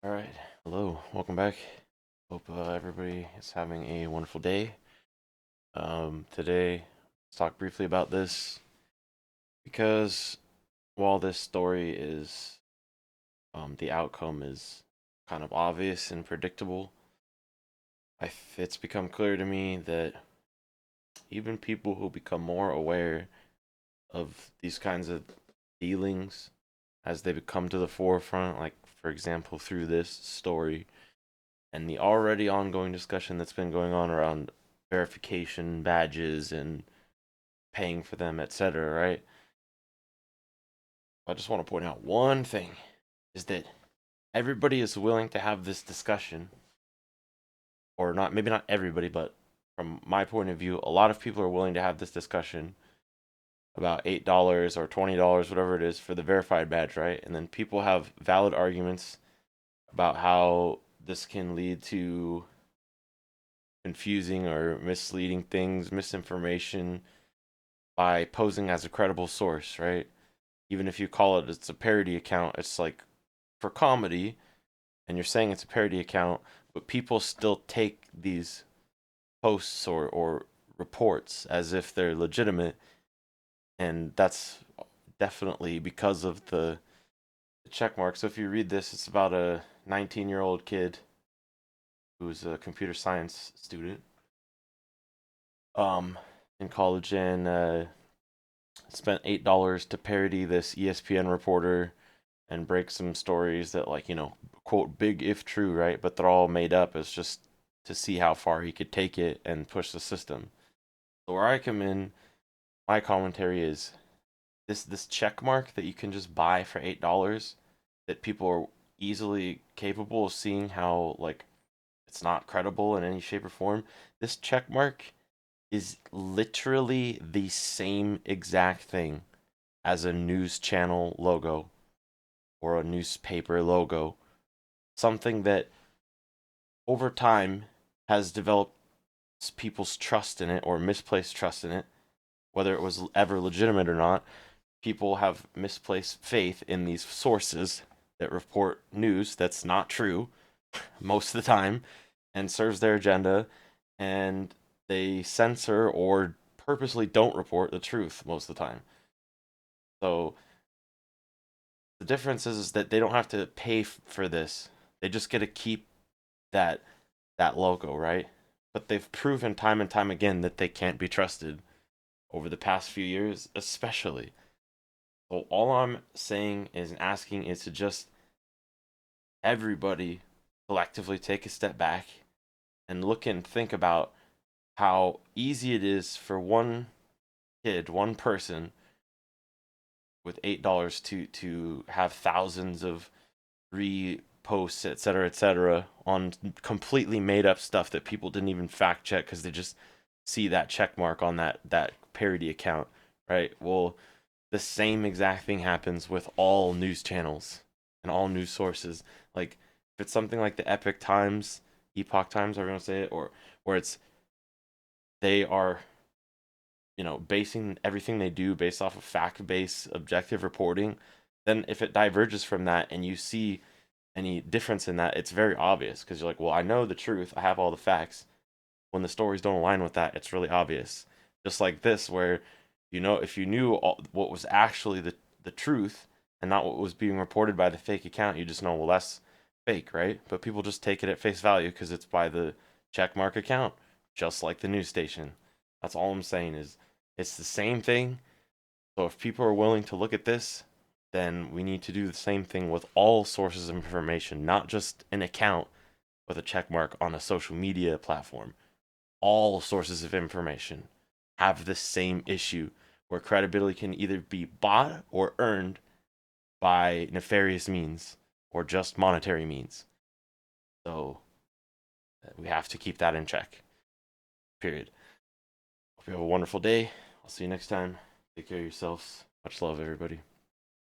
All right. Hello. Welcome back. Hope everybody is having a wonderful day. Today, let's talk briefly about this because while this story is, the outcome is kind of obvious and predictable, it's become clear to me that even people who become more aware of these kinds of dealings as they come to the forefront, like for example through this story, and the already ongoing discussion that's been going on around verification badges and paying for them, etc., right? I just want to point out one thing is that everybody is willing to have this discussion, or not, maybe not everybody, but from my point of view, a lot of people are willing to have this discussion about $8 or $20, whatever it is, for the verified badge, right? And then people have valid arguments about how this can lead to confusing or misleading things, misinformation, by posing as a credible source, right? Even if you call it's a parody account, it's like for comedy, and you're saying it's a parody account, but people still take these posts or reports as if they're legitimate, and that's definitely because of the check mark. So if you read this, it's about a 19-year-old kid who's a computer science student um in college, and spent $8 to parody this ESPN reporter and break some stories that, like, quote, big if true, right? But they're all made up. It's just to see how far he could take it and push the system. So where I come in, my commentary is this check mark that you can just buy for $8, that people are easily capable of seeing how, like, it's not credible in any shape or form. This check mark is literally the same exact thing as a news channel logo or a newspaper logo. Something that over time has developed people's trust in it or misplaced trust in it, whether it was ever legitimate or not. People have misplaced faith in these sources that report news that's not true most of the time and serves their agenda, and they censor or purposely don't report the truth most of the time. So the difference is that they don't have to pay for this. They just get to keep that that logo, right? But they've proven time and time again that they can't be trusted over the past few years, especially. So all I'm saying is asking is to just everybody collectively take a step back and look and think about how easy it is for one kid, one person with $8 to have thousands of reposts, etc., on completely made up stuff that people didn't even fact check because they just see that check mark on that parody account, right? Well, the same exact thing happens with all news channels and all news sources. Like if it's something like the Epoch Times, are gonna say it, or where it's they are basing everything they do based off of fact-based objective reporting, then if it diverges from that and you see any difference in that, it's very obvious because you're like, well, I know the truth, I have all the facts. When the stories don't align with that, it's really obvious. Just like this, where if you knew what was actually the truth and not what was being reported by the fake account, you just know, well, that's fake, right? But people just take it at face value because it's by the checkmark account, just like the news station. That's all I'm saying is it's the same thing. So if people are willing to look at this, then we need to do the same thing with all sources of information, not just an account with a check mark on a social media platform. All sources of information have the same issue where credibility can either be bought or earned by nefarious means or just monetary means. So we have to keep that in check. Period. Hope you have a wonderful day. I'll see you next time. Take care of yourselves. Much love, everybody.